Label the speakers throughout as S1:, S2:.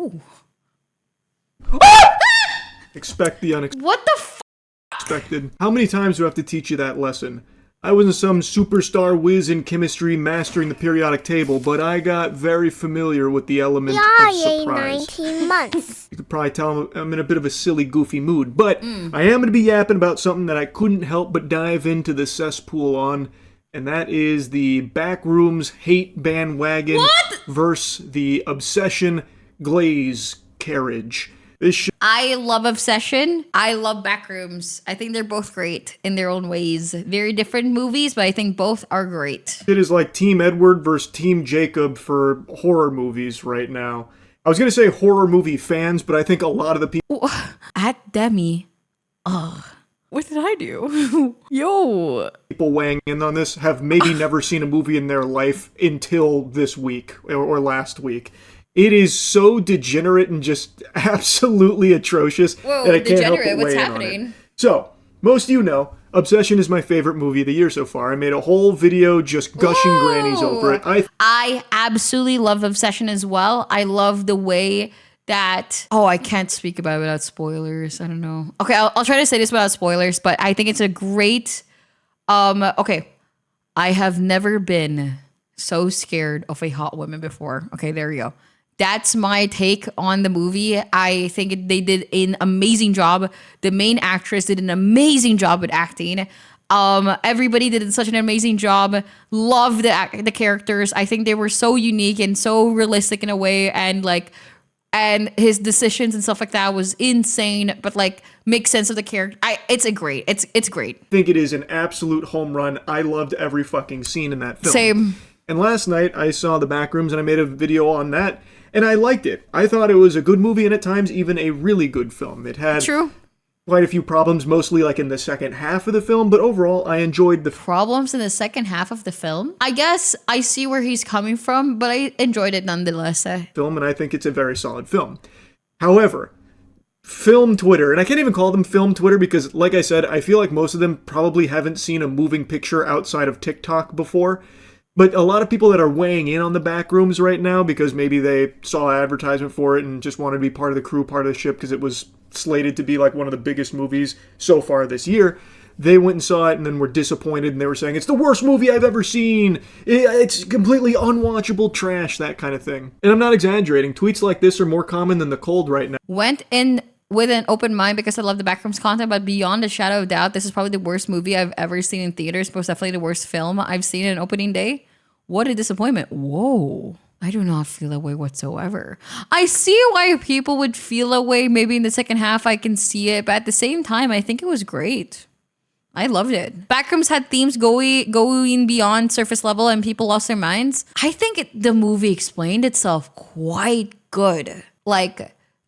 S1: Ooh.
S2: Expect the unexpected.
S1: What the
S2: Expected. How many times do I have to teach you that lesson? I wasn't some superstar whiz in chemistry mastering the periodic table, but I got very familiar with the element of surprise.
S3: 19 months.
S2: You could probably tell I'm in a bit of a silly, goofy mood, but I am going to be yapping about something that I couldn't help but dive into the cesspool on, and that is the Backrooms hate bandwagon versus the Obsession glaze carriage.
S1: I love Obsession. I love Backrooms. I think they're both great in their own ways. Very different movies, but I think both are great.
S2: It is like Team Edward versus Team Jacob for horror movies right now. I was going to say horror movie fans, but I think a lot of the people...
S1: At Deme. Ugh. What did I do? Yo.
S2: People weighing in on this have maybe never seen a movie in their life until this week or last week. It is so degenerate and just absolutely atrocious that I can't help but weigh in on it. So, most of you know, Obsession is my favorite movie of the year so far. I made a whole video just gushing grannies over it.
S1: I absolutely love Obsession as well. I love the way that... Oh, I can't speak about it without spoilers. I don't know. Okay, I'll try to say this without spoilers, but I think it's a great... Okay, I have never been so scared of a hot woman before. Okay, there you go. That's my take on the movie. I think they did an amazing job. The main actress did an amazing job with acting. Everybody did such an amazing job. Love the characters. I think they were so unique and so realistic in a way, and his decisions and stuff like that was insane, but makes sense of the character. It's great. I
S2: think it is an absolute home run. I loved every fucking scene in that film.
S1: Same.
S2: And last night I saw The Backrooms and I made a video on that. And I liked it. I thought it was a good movie and at times even a really good film. It had quite a few problems, mostly in the second half of the film, but overall I enjoyed the
S1: problems in the second half of the film. I guess I see where he's coming from, but I enjoyed it nonetheless.
S2: Film, and I think it's a very solid film. However, film Twitter, and I can't even call them film Twitter because, like I said, I feel like most of them probably haven't seen a moving picture outside of TikTok before. But a lot of people that are weighing in on the Backrooms right now because maybe they saw advertisement for it and just wanted to be part of the crew, part of the ship because it was slated to be one of the biggest movies so far this year. They went and saw it and then were disappointed and they were saying, it's the worst movie I've ever seen. It's completely unwatchable trash, that kind of thing. And I'm not exaggerating. Tweets like this are more common than the cold right now.
S1: Went in with an open mind because I love the Backrooms content, but beyond a shadow of doubt, this is probably the worst movie I've ever seen in theaters. Most definitely the worst film I've seen in opening day. What a disappointment. Whoa. I do not feel that way whatsoever. I see why people would feel that way. Maybe in the second half I can see it, but at the same time, I think it was great. I loved it. Backrooms had themes going beyond surface level and people lost their minds. I think the movie explained itself quite good.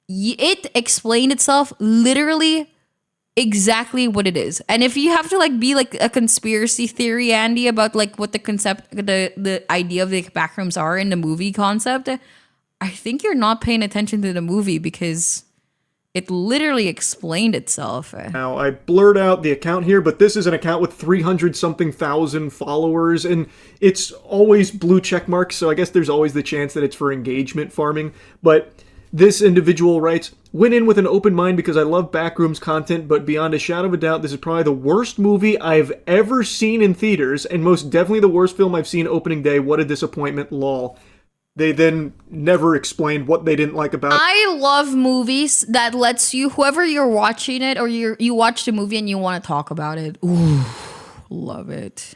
S1: It explained itself literally exactly what it is. And if you have to be a conspiracy theory, Andy, about what the concept, the idea of the Backrooms are in the movie concept, I think you're not paying attention to the movie because it literally explained itself.
S2: Now, I blurred out the account here, but this is an account with 300-something thousand followers, and it's always blue check marks, so I guess there's always the chance that it's for engagement farming, but this individual writes, went in with an open mind because I love Backrooms content, but beyond a shadow of a doubt, this is probably the worst movie I've ever seen in theaters, and most definitely the worst film I've seen opening day. What a disappointment, lol. They then never explained what they didn't like about it.
S1: I love movies that lets you, whoever you're watching it, or you watch the movie and you want to talk about it. Ooh, love it.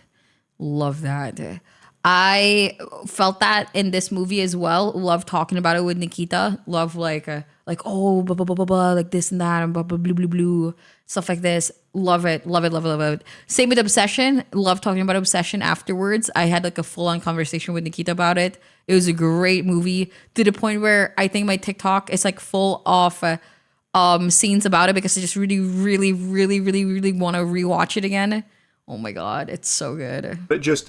S1: Love that. I felt that in this movie as well. Love talking about it with Nikita. Love oh blah blah blah blah blah, like this and that and blah blah blue blue blue, stuff like this. Love it, love it, love it, love it. Same with Obsession. Love talking about Obsession afterwards. I had a full on conversation with Nikita about it. It was a great movie to the point where I think my TikTok is full of scenes about it because I just really, really, really, really, really want to rewatch it again. Oh my god, it's so good.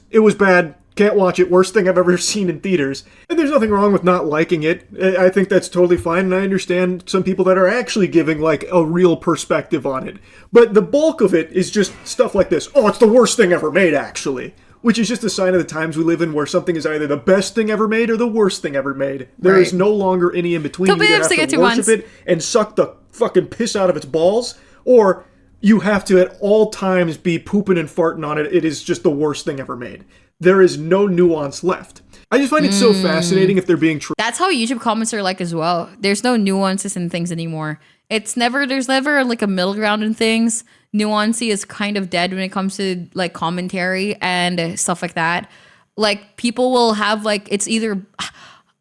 S2: It was bad. Can't watch it. Worst thing I've ever seen in theaters. And there's nothing wrong with not liking it. I think that's totally fine, and I understand some people that are actually giving a real perspective on it. But the bulk of it is just stuff like this. Oh, it's the worst thing ever made, actually. which is just a sign of the times we live in, where something is either the best thing ever made or the worst thing ever made. There is no longer any in between. You either have to worship it and suck the fucking piss out of its balls, or you have to at all times be pooping and farting on it. It is just the worst thing ever made. There is no nuance left. I just find it so fascinating if they're being true.
S1: That's how YouTube comments are like as well. There's no nuances in things anymore. There's never like a middle ground in things. Nuancy is kind of dead when it comes to like commentary and stuff like that. Like people will have like, it's either,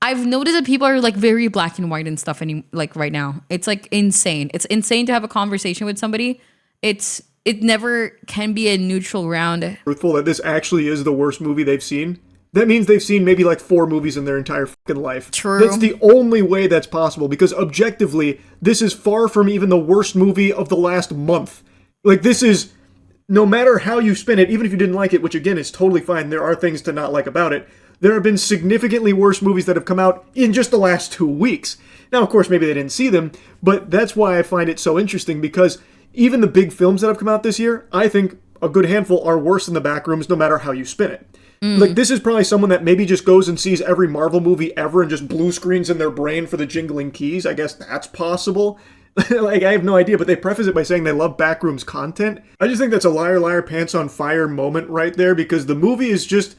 S1: I've noticed that people are like very black and white and stuff like right now. It's like insane. It's insane to have a conversation with somebody. It never can be a neutral ground.
S2: Truthful that this actually is the worst movie they've seen. That means they've seen maybe like 4 movies in their entire fucking life.
S1: True.
S2: That's the only way that's possible, because objectively, this is far from even the worst movie of the last month. Like, this is, no matter how you spin it, even if you didn't like it, which again is totally fine, there are things to not like about it, there have been significantly worse movies that have come out in just the last 2 weeks. Now, of course, maybe they didn't see them, but that's why I find it so interesting, because even the big films that have come out this year, I think a good handful are worse than the Backrooms, no matter how you spin it. Like, this is probably someone that maybe just goes and sees every Marvel movie ever and just blue screens in their brain for the jingling keys. I guess that's possible. Like, I have no idea, but they preface it by saying they love Backrooms content. I just think that's a liar, liar, pants on fire moment right there, because the movie is just,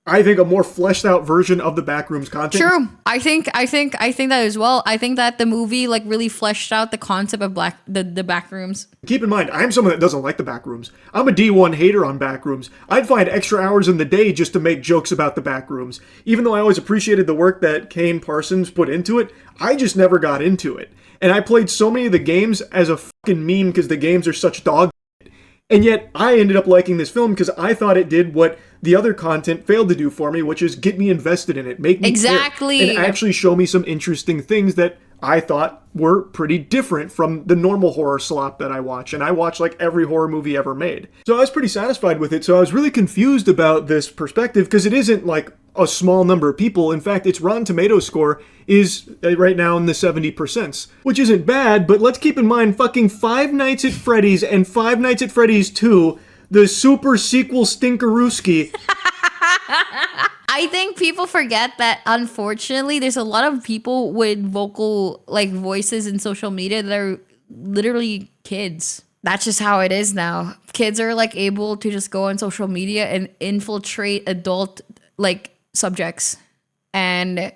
S2: I think, a more fleshed out version of the Backrooms content.
S1: True. I think that as well. I think that the movie like really fleshed out the concept of the Backrooms. Keep
S2: in mind, I'm someone that doesn't like the Backrooms. I'm a D1 hater on Backrooms. I'd find extra hours in the day just to make jokes about the Backrooms. Even though I always appreciated the work that Kane Parsons put into it, I just never got into it. And I played so many of the games as a fucking meme because the games are such dog shit. And yet I ended up liking this film because I thought it did what the other content failed to do for me, which is get me invested in it, make me care, and actually show me some interesting things that I thought were pretty different from the normal horror slop that I watch. And I watch like every horror movie ever made. So I was pretty satisfied with it. So I was really confused about this perspective because it isn't like a small number of people. In fact, its Rotten Tomatoes score is right now in the 70%, which isn't bad, but let's keep in mind fucking Five Nights at Freddy's and Five Nights at Freddy's 2, the super sequel stinkerooski.
S1: I think people forget that, unfortunately, there's a lot of people with vocal like voices in social media that are literally kids. That's just how it is now. Kids are like able to just go on social media and infiltrate adult like subjects and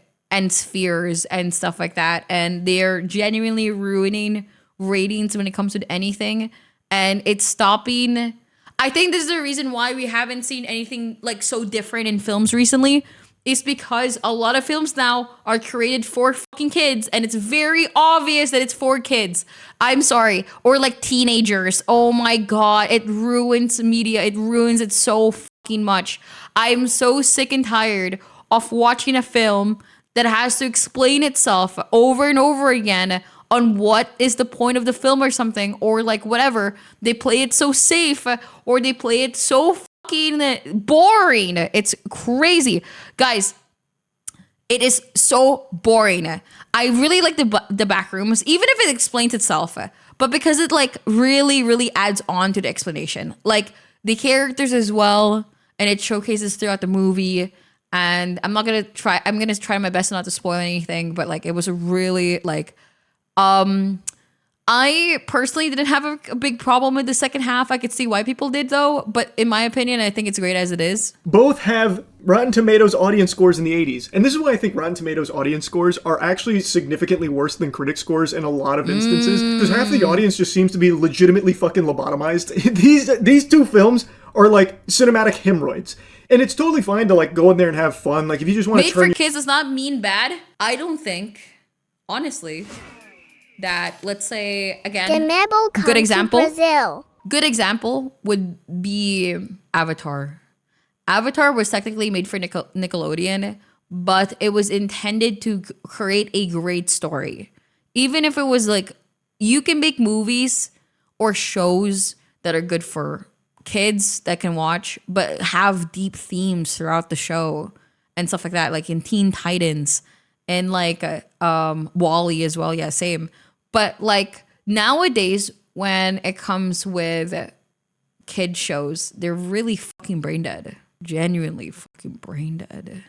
S1: spheres and stuff like that, and they're genuinely ruining ratings when it comes to anything, and it's stopping. I think this is the reason why we haven't seen anything like so different in films recently, is because a lot of films now are created for fucking kids, and it's very obvious that it's for kids. I'm sorry. Or like teenagers. Oh my God. It ruins media. It ruins it so fucking much. I'm so sick and tired of watching a film that has to explain itself over and over again on what is the point of the film or something, or like whatever. They play it so safe, or they play it so fucking boring. It's crazy. Guys, it is so boring. I really like the Backrooms, even if it explains itself, but because it like really, really adds on to the explanation. Like the characters as well, and it showcases throughout the movie. And I'm gonna try my best not to spoil anything, but like it was a really like I personally didn't have a big problem with the second half. I could see why people did though, but in my opinion, I think it's great as it is.
S2: Both have Rotten Tomatoes audience scores in the 80s. And this is why I think Rotten Tomatoes audience scores are actually significantly worse than critic scores in a lot of instances. Because half the audience just seems to be legitimately fucking lobotomized. These two films are like cinematic hemorrhoids. And it's totally fine to like go in there and have fun. Like if you just want to turn
S1: Made for Kids does not mean bad. I don't think, honestly, that, let's say, again, good example would be Avatar. Avatar was technically made for Nickelodeon, but it was intended to create a great story. Even if it was like, you can make movies or shows that are good for kids that can watch, but have deep themes throughout the show and stuff like that, like in Teen Titans and like Wall-E as well. Yeah, same. But like nowadays, when it comes with kid shows, they're really fucking brain dead. genuinely fucking brain dead.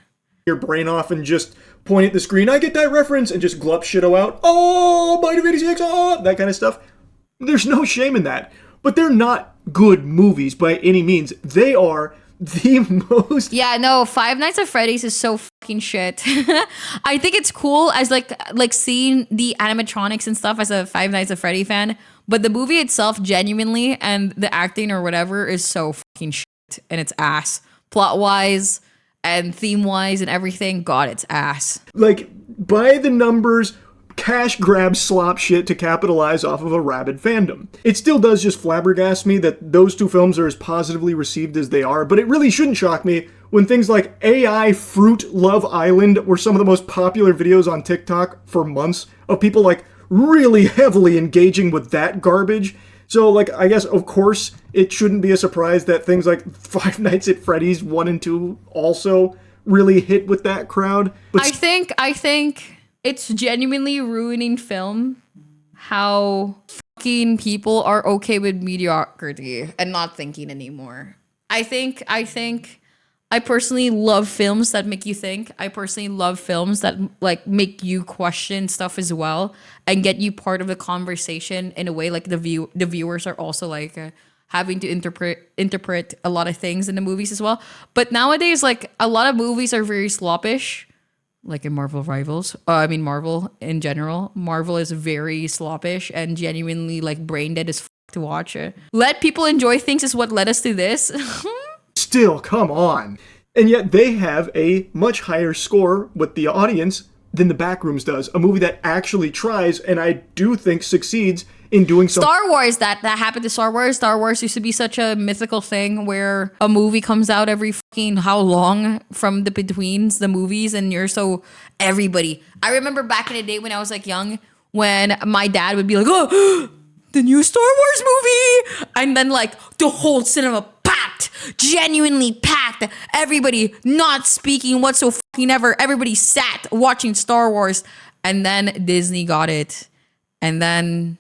S2: Your brain off and just point at the screen, I get that reference, and just glup shito out, oh, Bite of 86, oh, that kind of stuff. There's no shame in that. But they're not good movies by any means. They are the most...
S1: Yeah, no, Five Nights at Freddy's is so fucking shit. I think it's cool as like seeing the animatronics and stuff as a Five Nights at Freddy fan, but the movie itself genuinely and the acting or whatever is so fucking shit and it's ass. Plot-wise and theme-wise and everything, God, it's ass.
S2: Like, by the numbers, cash grab slop shit to capitalize off of a rabid fandom. It still does just flabbergast me that those two films are as positively received as they are, but it really shouldn't shock me when things like AI Fruit Love Island were some of the most popular videos on TikTok for months of people like really heavily engaging with that garbage. So, like, I guess, of course, it shouldn't be a surprise that things like Five Nights at Freddy's 1 and 2 also really hit with that crowd. But
S1: I think it's genuinely ruining film how fucking people are okay with mediocrity and not thinking anymore. I think I personally love films that make you think. I personally love films that like make you question stuff as well and get you part of the conversation in a way like the viewers are also like having to interpret a lot of things in the movies as well. But nowadays, like a lot of movies are very sloppish. Like in Marvel Marvel in general. Marvel is very sloppish and genuinely like brain dead as to watch it. Let people enjoy things is what led us to this.
S2: still, come on. And yet they have a much higher score with the audience than the Backrooms does. A movie that actually tries, and I do think succeeds in doing something.
S1: Star Wars, that happened to Star Wars. Star Wars used to be such a mythical thing where a movie comes out every fucking how long from the betweens the movies, and you're so everybody. I remember back in the day when I was like young, when my dad would be like, oh, the new Star Wars movie, and then like the whole cinema packed, genuinely packed, everybody not speaking whatsoever, everybody sat watching Star Wars, and then Disney got it, and then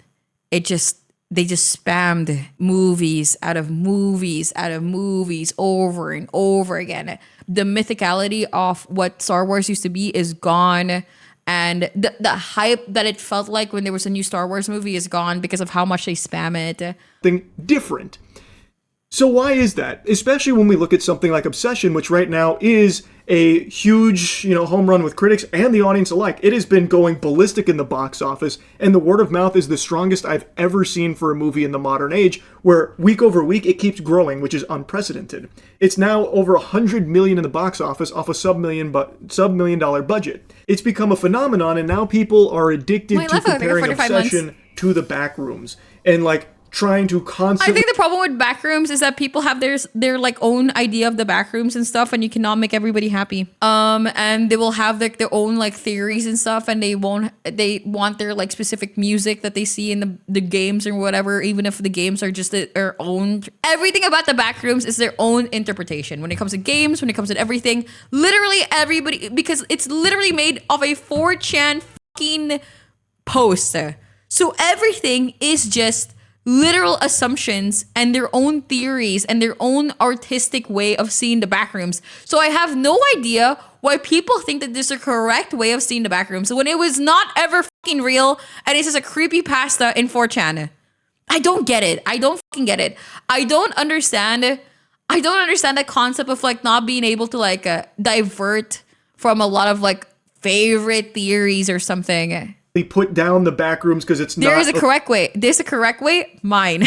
S1: they just spammed movies out of movies over and over again. The mythicality of what Star Wars used to be is gone. And the hype that it felt like when there was a new Star Wars movie is gone because of how much they spam it.
S2: Thing different. So why is that? Especially when we look at something like Obsession, which right now is a huge, home run with critics and the audience alike. It has been going ballistic in the box office, and the word of mouth is the strongest I've ever seen for a movie in the modern age, where week over week it keeps growing, which is unprecedented. It's now over $100 million in the box office off a sub-million dollar budget. It's become a phenomenon, and now people are addicted to comparing Obsession to the Backrooms, and like trying to constantly...
S1: I think the problem with Backrooms is that people have their like own idea of the Backrooms and stuff, and you cannot make everybody happy. And they will have like their own like theories and stuff, and they want their like specific music that they see in the games or whatever, even if the games are just their own. Everything about the Backrooms is their own interpretation when it comes to games, when it comes to everything. Literally everybody, because it's literally made of a 4chan fucking post. So everything is just literal assumptions and their own theories and their own artistic way of seeing the Backrooms. So I have no idea why people think that there's a correct way of seeing the Backrooms when it was not ever fucking real and it's just a creepypasta in 4chan. I don't get it. I don't fucking get it. I don't understand the concept of like not being able to like divert from a lot of like favorite theories or something.
S2: Put down the Backrooms because it's not...
S1: There's a correct way. There's a correct way. Mine.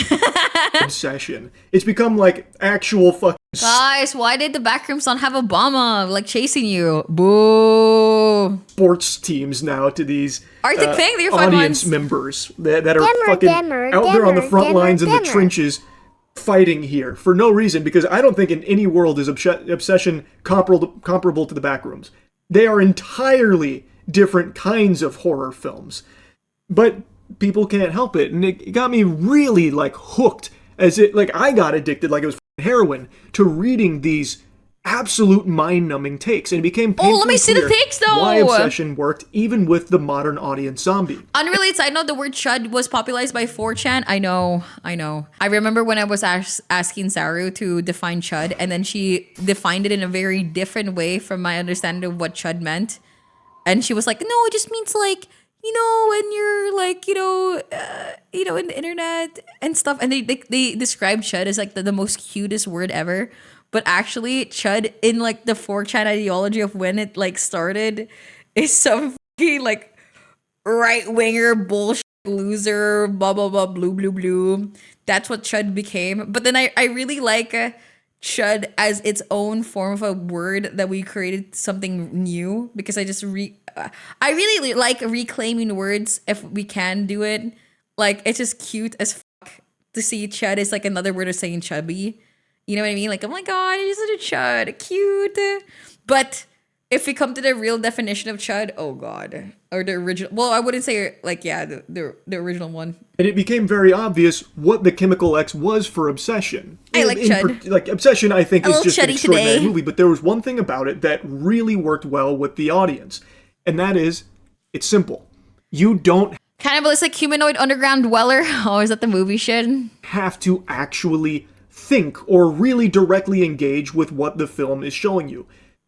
S2: Obsession. It's become like actual fucking...
S1: Guys, why did the Backrooms not have Obama like chasing you? Boo.
S2: Sports teams now to these
S1: audience
S2: members that are fucking out there on the front lines in the trenches fighting here for no reason, because I don't think in any world is Obsession comparable to the Backrooms. They are entirely different kinds of horror films, but people can't help it, and it got me really like hooked, as it like I got addicted like it was heroin to reading these absolute mind-numbing takes, and it became painfully
S1: let me see the
S2: clear
S1: takes, though.
S2: why Obsession worked even with the modern audience zombie.
S1: Unrelated side note, the word chud was popularized by 4chan. I know. I remember when I was asking Saru to define chud, and then she defined it in a very different way from my understanding of what chud meant. And she was like, no, it just means like, when you're like, in the internet and stuff. And they describe chud as like the most cutest word ever. But actually, chud in like the 4chan ideology of when it like started is some fucking like right-winger bullshit loser, blah, blah, blah, blue, blue, blue. That's what chud became. But then I really like chud as its own form of a word that we created something new, because I really like reclaiming words if we can do it. Like, it's just cute as fuck to see chud is like another word of saying chubby. You know what I mean? Like, oh my god, you're such a chud, cute. But if we come to the real definition of chud, oh god, or the original. Well, I wouldn't say like the original one.
S2: And it became very obvious what the Chemical X was for Obsession.
S1: I like chud.
S2: Like Obsession, I think, is just an
S1: chuddy
S2: extraordinary
S1: today.
S2: movie. But there was one thing about it that really worked well with the audience, and that is, it's simple. You don't
S1: Cannibalistic humanoid underground dweller. Oh, is that the movie shit?
S2: have to actually think or really directly engage with what the film is showing you.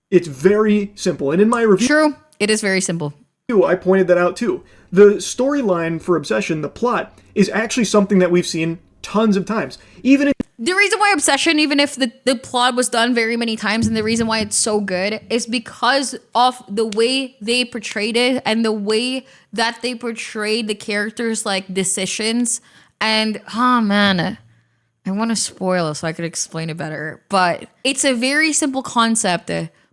S2: It's very simple. And in my review,
S1: True. It is very simple.
S2: I pointed that out too. The storyline for Obsession, the plot, is actually something that we've seen tons of times. Even in
S1: The reason why Obsession, even if the plot was done very many times, and the reason why it's so good is because of the way they portrayed it and the way that they portrayed the characters' like decisions. And oh man, I want to spoil it so I could explain it better. But it's a very simple concept,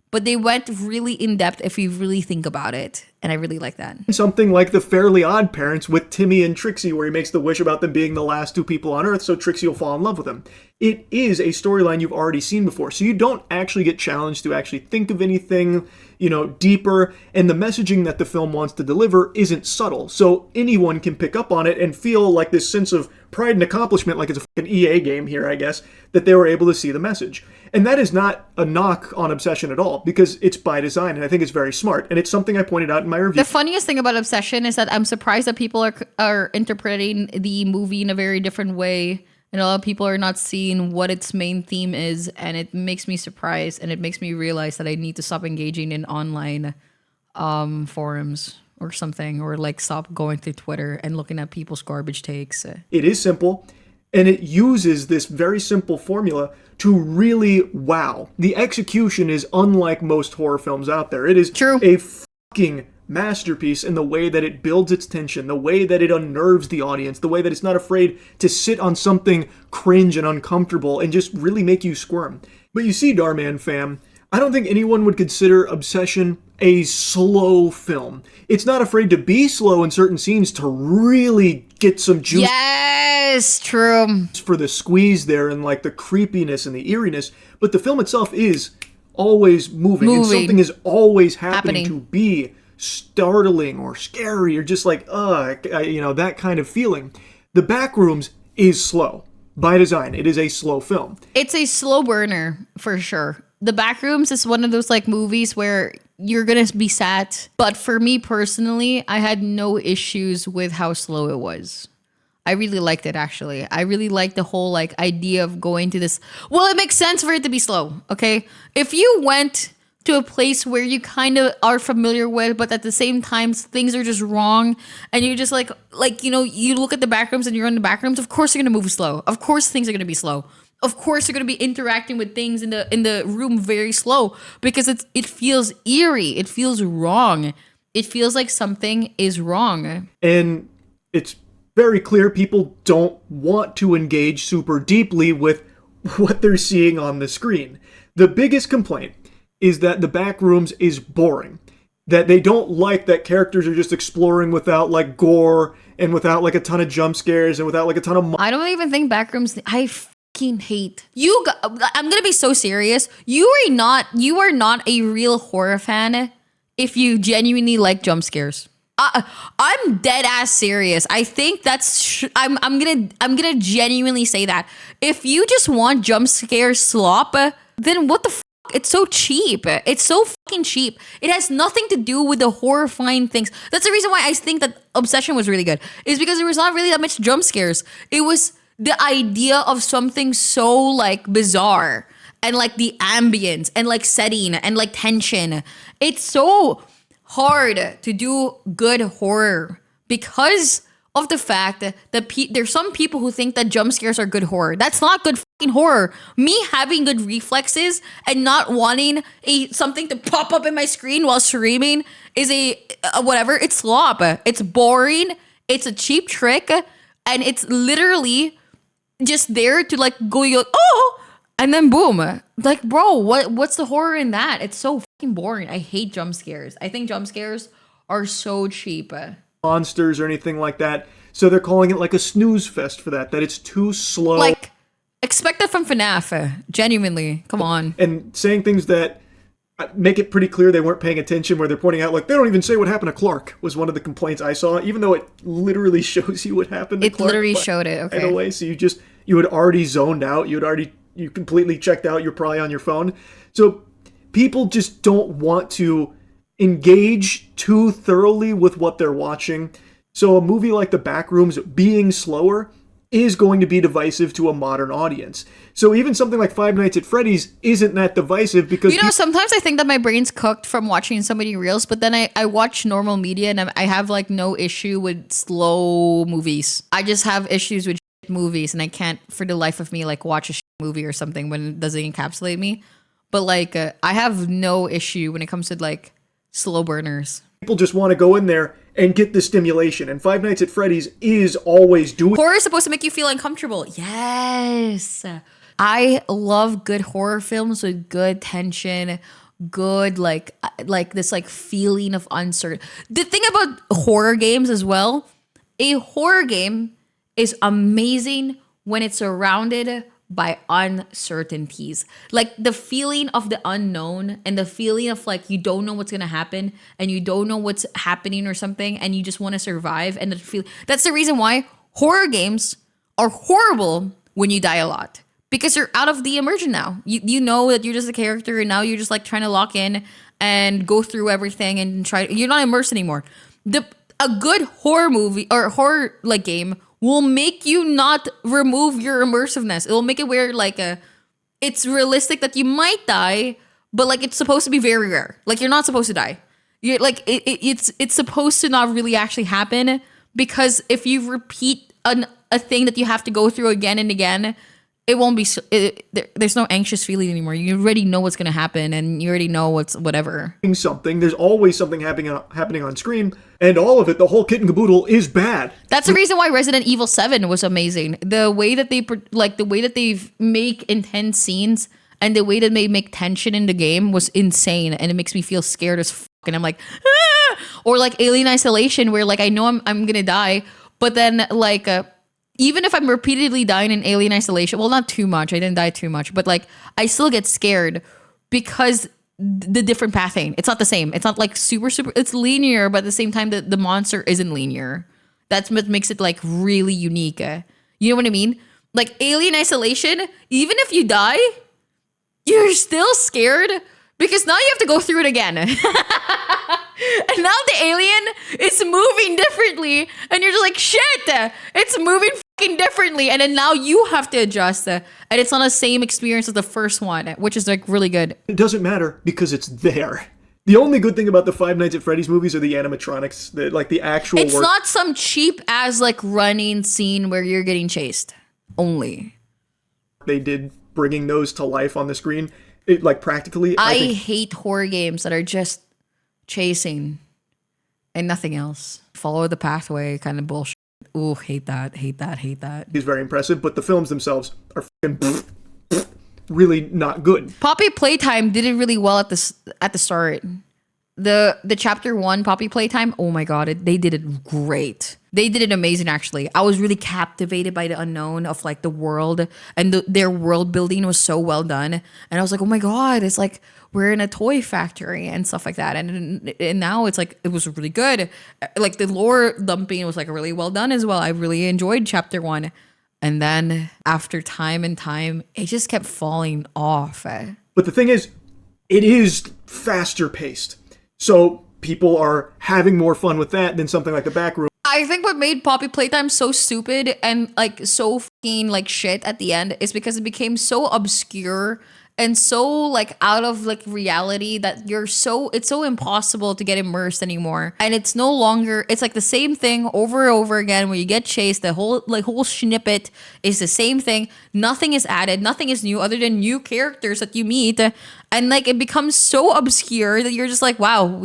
S1: but they went really in depth if you really think about it. And I really like that.
S2: something like The Fairly Odd Parents with Timmy and Trixie, where he makes the wish about them being the last two people on Earth, so Trixie will fall in love with him. It is a storyline you've already seen before, so you don't actually get challenged to actually think of anything, deeper, and the messaging that the film wants to deliver isn't subtle, so anyone can pick up on it and feel like this sense of pride and accomplishment, like it's a fucking EA game here, I guess, that they were able to see the message. And that is not a knock on Obsession at all, because it's by design, and I think it's very smart, and it's something I pointed out in my review.
S1: The funniest thing about Obsession is that I'm surprised that people are interpreting the movie in a very different way, and a lot of people are not seeing what its main theme is, and it makes me surprised, and it makes me realize that I need to stop engaging in online forums or something, or like stop going to Twitter and looking at people's garbage takes.
S2: It is simple, and it uses this very simple formula to really wow. The execution is unlike most horror films out there. It is
S1: True.
S2: a fucking masterpiece in the way that it builds its tension, the way that it unnerves the audience, the way that it's not afraid to sit on something cringe and uncomfortable and just really make you squirm. But you see, Darman fam, I don't think anyone would consider Obsession a slow film. It's not afraid to be slow in certain scenes to really get some juice.
S1: Yes, true.
S2: For the squeeze there and like the creepiness and the eeriness, but the film itself is always moving. And something is always happening to be startling or scary or just like that kind of feeling. The Backrooms is slow by design. It is a slow film.
S1: It's a slow burner for sure. The Backrooms is one of those like movies where you're gonna be sat, but for me personally, I had no issues with how slow it was. I really liked it, actually. I really liked the whole like idea of going to this. Well, it makes sense for it to be slow, okay? If you went to a place where you kind of are familiar with, but at the same time things are just wrong, and you're just you look at the Backrooms and you're in the Backrooms, of course you're gonna move slow. Of course things are gonna be slow. Of course you're gonna be interacting with things in the room very slow, because it feels eerie. It feels wrong. It feels like something is wrong.
S2: And it's very clear people don't want to engage super deeply with what they're seeing on the screen. The biggest complaint is that the Backrooms is boring. That they don't like that characters are just exploring without like gore and without like a ton of jump scares and without like a ton of
S1: I don't even think Backrooms. I fucking hate you. I'm gonna be so serious. You are not a real horror fan if you genuinely like jump scares. I'm dead ass serious. I think that's I'm gonna genuinely say that if you just want jump scare slop, then what the fuck? It's so cheap. It's so fucking cheap. It has nothing to do with the horrifying things. That's the reason why I think that Obsession was really good. Is because there was not really that much jump scares. It was the idea of something so like bizarre and like the ambience and like setting and like tension. It's so hard to do good horror because of the fact that there's some people who think that jump scares are good horror. That's not good fucking horror. Me having good reflexes and not wanting something to pop up in my screen while screaming is a whatever. It's slop. It's boring. It's a cheap trick, and it's literally just there to like go, oh, and then boom. Like, bro, what's the horror in that? It's so fucking boring. I hate jump scares. I think jump scares are so cheap.
S2: Monsters or anything like that. So they're calling it like a snooze fest for that it's too slow.
S1: Like, expect that from FNAF. Genuinely. Come on.
S2: And saying things that make it pretty clear they weren't paying attention, where they're pointing out, like, they don't even say what happened to Clark, was one of the complaints I saw, even though it literally shows you what happened to Clark.
S1: It literally showed it, okay.
S2: Right away, so you had already zoned out, you completely checked out, you're probably on your phone. So people just don't want to engage too thoroughly with what they're watching. So a movie like The Backrooms being slower is going to be divisive to a modern audience. So even something like Five Nights at Freddy's isn't that divisive because...
S1: sometimes I think that my brain's cooked from watching so many reels, but then I watch normal media and I have like no issue with slow movies. I just have issues with movies and I can't for the life of me like watch a movie or something when it doesn't encapsulate me. But like I have no issue when it comes to like slow burners.
S2: People just want to go in there and get the stimulation, and Five Nights at Freddy's is always doing...
S1: Horror is supposed to make you feel uncomfortable. Yes. I love good horror films with good tension, good like this like feeling of uncertainty. The thing about horror games as well, a horror game is amazing when it's surrounded by uncertainties. Like the feeling of the unknown and the feeling of like you don't know what's gonna happen and you don't know what's happening or something and you just want to survive. And that's the reason why horror games are horrible when you die a lot. Because you're out of the immersion now. You know that you're just a character and now you're just like trying to lock in and go through everything and you're not immersed anymore. A good horror movie or horror like game will make you not remove your immersiveness. It will make it where like it's realistic that you might die, but like it's supposed to be very rare. Like you're not supposed to die. You're like it's supposed to not really actually happen, because if you repeat a thing that you have to go through again and again, it won't be. There's no anxious feeling anymore. You already know what's gonna happen, and you already know what's whatever.
S2: Something. There's always something happening on screen, and all of it, the whole kit and caboodle, is bad.
S1: That's the reason why Resident Evil 7 was amazing. The way that they make intense scenes and the way that they make tension in the game was insane, and it makes me feel scared as fuck. And I'm like, ah! Or like Alien Isolation, where like I know I'm gonna die, but then like. Even if I'm repeatedly dying in Alien Isolation, well, not too much. I didn't die too much, but like I still get scared because the different pathing. It's not the same. It's not like super. It's linear, but at the same time, the monster isn't linear. That's what makes it like really unique. You know what I mean? Like Alien Isolation, even if you die, you're still scared because now you have to go through it again. And now the alien is moving differently, and you're just like, shit, it's moving fucking differently. And then now you have to adjust, and it's not the same experience as the first one, which is like really good.
S2: It doesn't matter because it's there. The only good thing about the Five Nights at Freddy's movies are the animatronics, the actual
S1: It's
S2: work.
S1: not some cheap as like running scene where you're getting chased only.
S2: They did bringing those to life on the screen, like practically.
S1: I hate horror games that are just chasing and nothing else. Follow the pathway kind of bullshit. Ooh, hate that.
S2: Is very impressive, but the films themselves are fucking really not good.
S1: Poppy Playtime did it really well at the start. The chapter 1 Poppy Playtime, oh my god, they did it great. They did it amazing, actually. I was really captivated by the unknown of like the world, and their world building was so well done. And I was like, oh my god, it's like we're in a toy factory and stuff like that. And now it's like, it was really good. Like the lore dumping was like really well done as well. I really enjoyed chapter 1. And then after time and time, it just kept falling off.
S2: But the thing is, it is faster paced. So people are having more fun with that than something like the Backrooms.
S1: I think what made Poppy Playtime so stupid and like so fucking like shit at the end is because it became so obscure and so like out of like reality that it's so impossible to get immersed anymore. And it's no longer, it's like the same thing over and over again where you get chased. The whole snippet is the same thing. Nothing is added, nothing is new other than new characters that you meet. And like it becomes so obscure that you're just like, wow,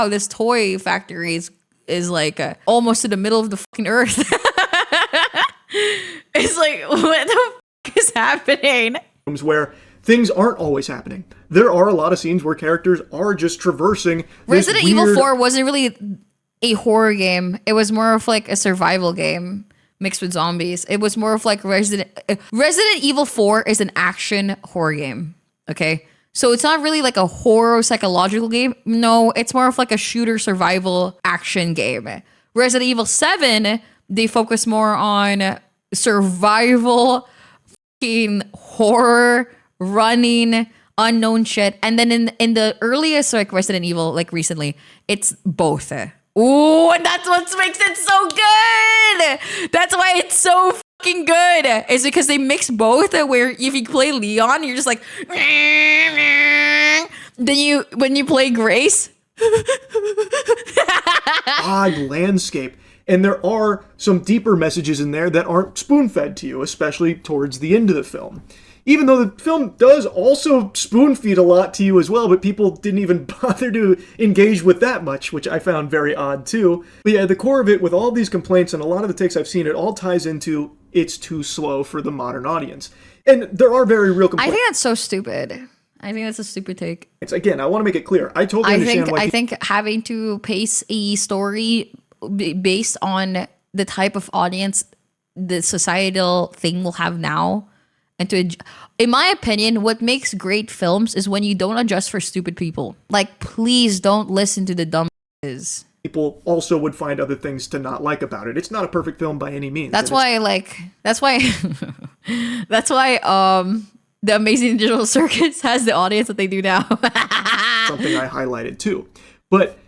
S1: this toy factory is like almost to the middle of the fucking earth. It's like, what the fuck is happening?
S2: Where things aren't always happening. There are a lot of scenes where characters are just traversing this
S1: Resident
S2: weird...
S1: Evil 4 wasn't really a horror game. It was more of like a survival game mixed with zombies. It was more of like Resident Evil 4 is an action horror game. Okay? So it's not really like a horror psychological game. No, it's more of like a shooter survival action game. Resident Evil 7, they focus more on survival, fucking horror, running, unknown shit. And then in the earliest like Resident Evil, like recently, it's both. Ooh, and that's what makes it so good. That's why it's so fucking good. Is because they mix both. Where if you play Leon, you're just like, then when you play Grace,
S2: odd landscape. And there are some deeper messages in there that aren't spoon-fed to you, especially towards the end of the film. Even though the film does also spoon-feed a lot to you as well, but people didn't even bother to engage with that much, which I found very odd too. But yeah, the core of it, with all these complaints and a lot of the takes I've seen, it all ties into it's too slow for the modern audience. And there are very real complaints.
S1: I think that's so stupid. I think that's a stupid take.
S2: Again, I want to make it clear. I totally understand why...
S1: I think having to pace a story based on the type of audience the societal thing will have now, and in my opinion, what makes great films is when you don't adjust for stupid people. Like, please don't listen to the dumb
S2: people also would find other things to not like about it. It's not a perfect film by any means.
S1: That's why the Amazing Digital Circus has the audience that they do now.
S2: Something I highlighted too. But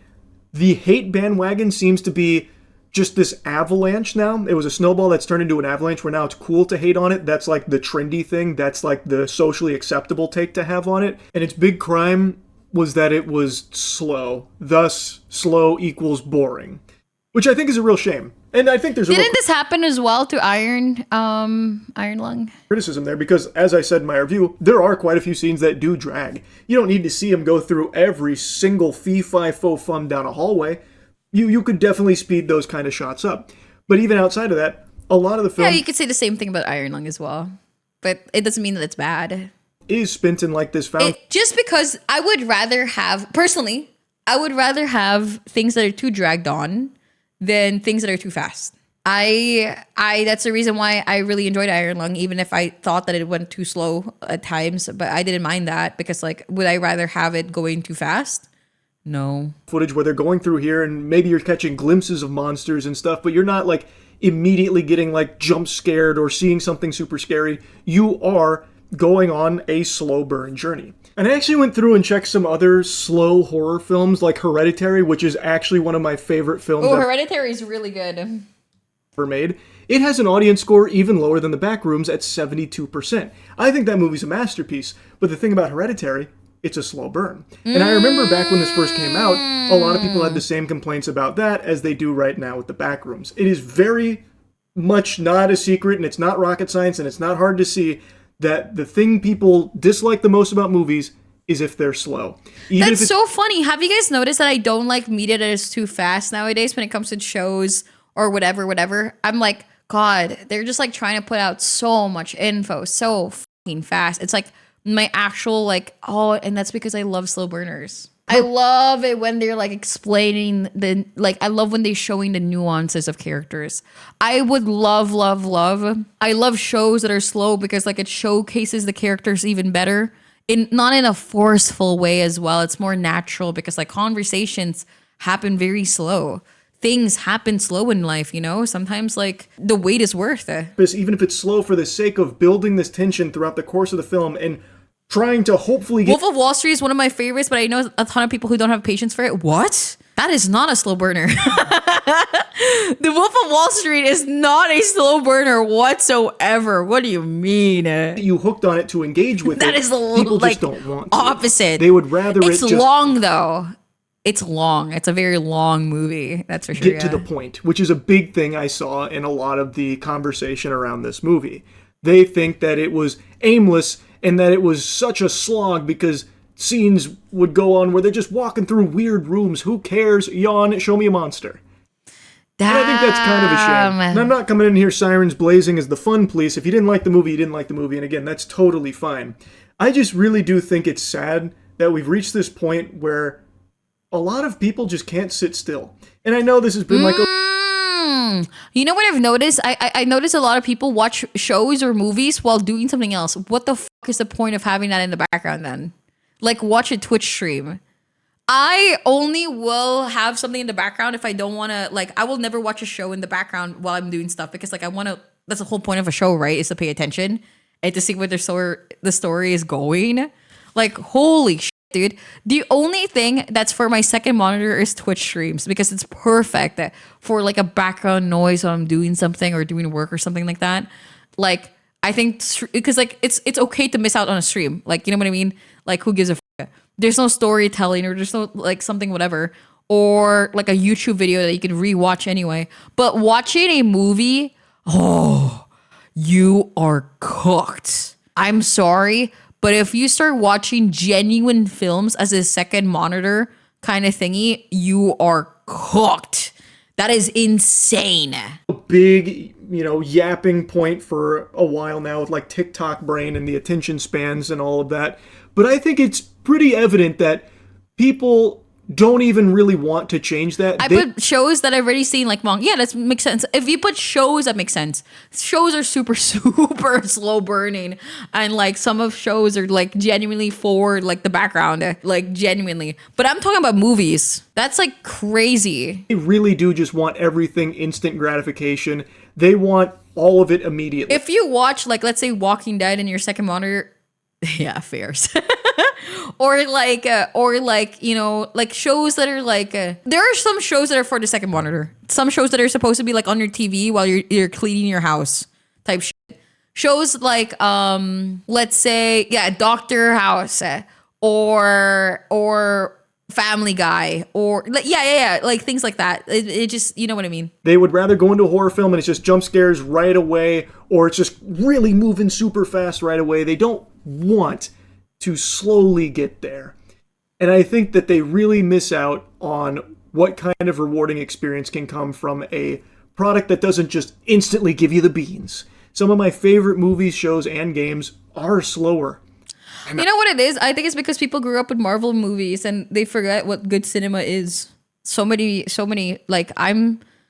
S2: the hate bandwagon seems to be just this avalanche now. It was a snowball that's turned into an avalanche where now it's cool to hate on it. That's like the trendy thing. That's like the socially acceptable take to have on it. And its big crime was that it was slow. Thus, slow equals boring. Which I think is a real shame. And I think there's
S1: Didn't this happen as well to Iron Lung?
S2: Criticism there, because as I said in my review, there are quite a few scenes that do drag. You don't need to see him go through every single fee-fi-fo-fum down a hallway. You could definitely speed those kind of shots up. But even outside of that, a lot of the film...
S1: Yeah, you could say the same thing about Iron Lung as well. But it doesn't mean that it's bad.
S2: Is spent in like this
S1: just because I would rather have... Personally, I would rather have things that are too dragged on than things that are too fast. That's the reason why I really enjoyed Iron Lung, even if I thought that it went too slow at times. But I didn't mind that because, like, would I rather have it going too fast? No.
S2: Footage where they're going through here and maybe you're catching glimpses of monsters and stuff, but you're not like immediately getting like jump scared or seeing something super scary. You are going on a slow burn journey. And I actually went through and checked some other slow horror films like Hereditary, which is actually one of my favorite films.
S1: Oh, Hereditary is really good.
S2: Ever made. It has an audience score even lower than the Backrooms at 72%. I think that movie's a masterpiece, but the thing about Hereditary, it's a slow burn. And I remember back when this first came out, a lot of people had the same complaints about that as they do right now with the Backrooms. It is very much not a secret, and it's not rocket science, and it's not hard to see that the thing people dislike the most about movies is if they're slow.
S1: That's so funny. Have you guys noticed that I don't like media that is too fast nowadays when it comes to shows or whatever? I'm like, God, they're just like trying to put out so much info so fucking fast. It's like my actual like, oh, and that's because I love slow burners. I love it when they're like explaining I love when they're showing the nuances of characters. I would love. I love shows that are slow because like it showcases the characters even better. Not in a forceful way as well. It's more natural because like conversations happen very slow. Things happen slow in life, you know? Sometimes like the wait is worth it.
S2: Even if it's slow for the sake of building this tension throughout the course of the film and trying to hopefully get...
S1: Wolf of Wall Street is one of my favorites, but I know a ton of people who don't have patience for it. What? That is not a slow burner. The Wolf of Wall Street is not a slow burner whatsoever. What do you mean?
S2: You hooked on it to engage with
S1: That
S2: it.
S1: is the
S2: People
S1: like,
S2: just don't want to.
S1: opposite.
S2: They would rather
S1: It's
S2: it just
S1: long though. It's long. It's a very long movie. That's for sure.
S2: get to the point, which is a big thing I saw in a lot of the conversation around this movie. They think that it was aimless and that it was such a slog because scenes would go on where they're just walking through weird rooms. Who cares? Yawn, show me a monster. And I think that's kind of a shame. And I'm not coming in here sirens blazing as the fun police. If you didn't like the movie, you didn't like the movie. And again, that's totally fine. I just really do think it's sad that we've reached this point where a lot of people just can't sit still. And I know this has been like a...
S1: You know what I've noticed? I notice a lot of people watch shows or movies while doing something else. What the fuck is the point of having that in the background then? Like watch a Twitch stream. I only will have something in the background if I don't want to, like, I will never watch a show in the background while I'm doing stuff because, like, I want to, that's the whole point of a show, right? Is to pay attention and to see where the story is going. Like, holy shit, dude. The only thing that's for my second monitor is Twitch streams because it's perfect for, like, a background noise when I'm doing something or doing work or something like that. Like, I think, because, like, it's okay to miss out on a stream. Like, you know what I mean? Like, who gives a fuck? There's no storytelling or there's no like something whatever or like a YouTube video that you can rewatch anyway. But watching a movie, oh, you are cooked. I'm sorry, but if you start watching genuine films as a second monitor kind of thingy, you are cooked. That is insane.
S2: A big, yapping point for a while now with like TikTok brain and the attention spans and all of that. But I think it's pretty evident that people don't even really want to change that.
S1: I put shows that I've already seen, like manga. Yeah, that makes sense. If you put shows, that makes sense. Shows are super, super slow burning. And like some of shows are like genuinely for like the background, like genuinely. But I'm talking about movies. That's like crazy.
S2: They really do just want everything instant gratification. They want all of it immediately.
S1: If you watch, like, let's say Walking Dead in your second monitor, yeah, fairs. or like shows that are like there are some shows that are for the second monitor. Some shows that are supposed to be like on your TV while you're cleaning your house type shit. Shows like let's say Doctor House or Family Guy or like like things like that. It just, you know what I mean.
S2: They would rather go into a horror film and it's just jump scares right away, or it's just really moving super fast right away. They don't want to slowly get there. And I think that they really miss out on what kind of rewarding experience can come from a product that doesn't just instantly give you the beans. Some of my favorite movies, shows, and games are slower.
S1: You know what it is? I think it's because people grew up with Marvel movies and they forget what good cinema is. So many, like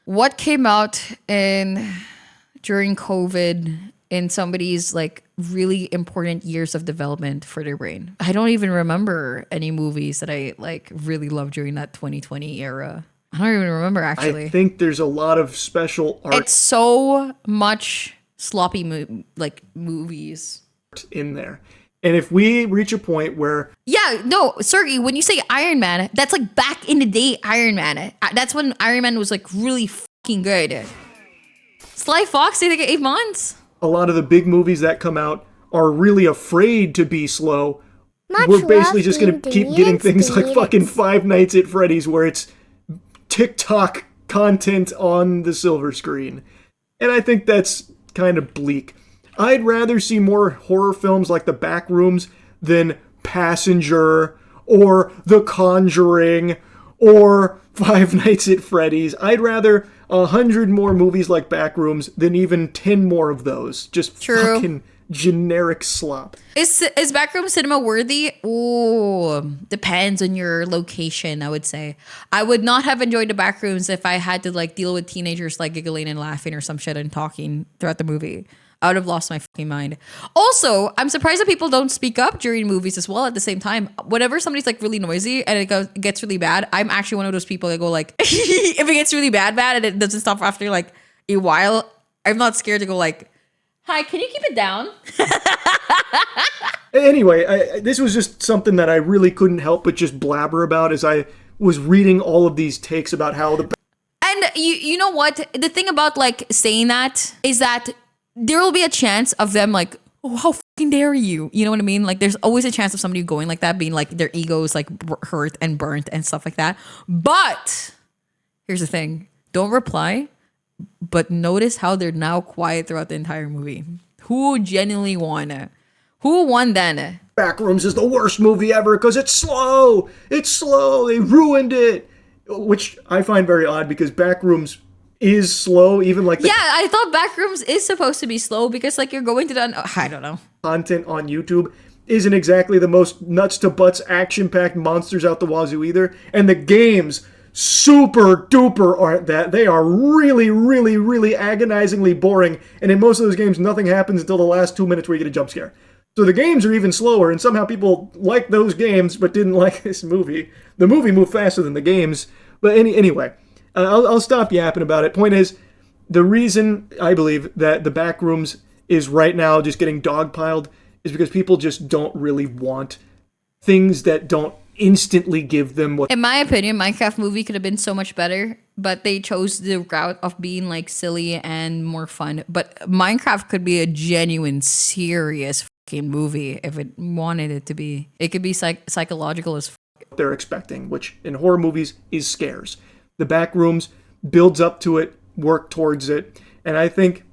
S1: what came out during COVID in somebody's like really important years of development for their brain. I don't even remember any movies that I like really loved during that 2020 era. I don't even remember actually.
S2: I think there's a lot of special art.
S1: It's so much sloppy movies
S2: in there. And if we reach a point where...
S1: Yeah, no, Sergey, when you say Iron Man, that's like back in the day Iron Man. That's when Iron Man was like really fucking good. Sly Fox, they think 8 months?
S2: A lot of the big movies that come out are really afraid to be slow. We're basically just going to keep getting things like fucking Five Nights at Freddy's where it's TikTok content on the silver screen. And I think that's kind of bleak. I'd rather see more horror films like The Backrooms than Passenger or The Conjuring or Five Nights at Freddy's. I'd rather 100 more movies like Backrooms than even 10 more of those. Just fucking generic slop.
S1: Is Backroom cinema worthy? Oh, depends on your location, I would say. I would not have enjoyed The Backrooms if I had to like deal with teenagers like giggling and laughing or some shit and talking throughout the movie. I would have lost my fucking mind. Also, I'm surprised that people don't speak up during movies as well at the same time. Whenever somebody's like really noisy and it gets really bad, I'm actually one of those people that go like, if it gets really bad and it doesn't stop after like a while, I'm not scared to go like, hi, can you keep it down?
S2: Anyway, this was just something that I really couldn't help but just blabber about as I was reading all of these takes about how the...
S1: And you know what? The thing about like saying that is that there will be a chance of them like, oh, how fucking dare you? You know what I mean? Like there's always a chance of somebody going like that, being like their egos like hurt and burnt and stuff like that. But here's the thing. Don't reply, but notice how they're now quiet throughout the entire movie. Who genuinely won? Who won then?
S2: Backrooms is the worst movie ever because it's slow. It's slow. They ruined it. Which I find very odd because Backrooms is slow, even like the
S1: Yeah, I thought Backrooms is supposed to be slow because like you're going to the... I don't know.
S2: content on YouTube isn't exactly the most nuts to butts action-packed monsters out the wazoo either. And the games super duper aren't that. They are really, really, really agonizingly boring. And in most of those games, nothing happens until the last 2 minutes where you get a jump scare. So the games are even slower, and somehow people like those games but didn't like this movie. The movie moved faster than the games. But anyway, I'll stop yapping about it. Point is, the reason I believe that the Backrooms is right now just getting dogpiled is because people just don't really want things that don't instantly give them what...
S1: In my opinion, Minecraft movie could have been so much better, but they chose the route of being like silly and more fun. But Minecraft could be a genuine, serious fucking movie if it wanted it to be. It could be psychological as
S2: they're expecting, which in horror movies is scares. The Backrooms builds up to it, work towards it, and I think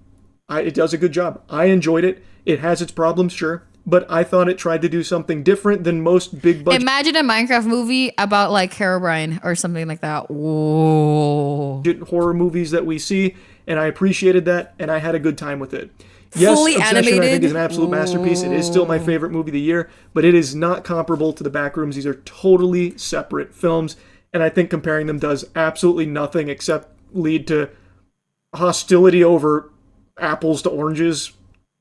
S2: it does a good job. I enjoyed it. It has its problems, sure, but I thought it tried to do something different than most big budget...
S1: Imagine a Minecraft movie about like Herobrine or something like that. Whoa.
S2: horror movies that we see, and I appreciated that, and I had a good time with it. Yes,
S1: Fully
S2: Obsession,
S1: animated.
S2: I think, is an absolute masterpiece. It is still my favorite movie of the year, but it is not comparable to The Backrooms. These are totally separate films, and I think comparing them does absolutely nothing except lead to hostility over apples to oranges.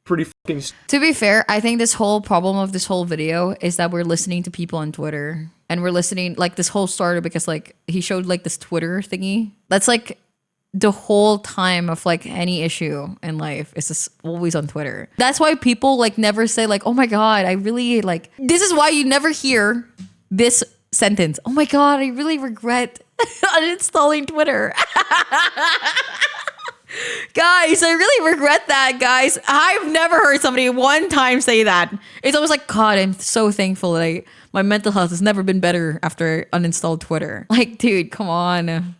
S2: Pretty fucking...
S1: To be fair, I think this whole problem of this whole video is that we're listening to people on Twitter, and we're listening, like, this whole started because like he showed like this Twitter thingy. That's like the whole time of like any issue in life is just always on Twitter. That's why people like never say like, oh my God, I really like... This is why you never hear this sentence. Oh my God, I really regret uninstalling Twitter. Guys, I really regret that, guys. I've never heard somebody one time say that. It's always like, God, I'm so thankful that my mental health has never been better after I uninstalled Twitter. Like, dude, come on.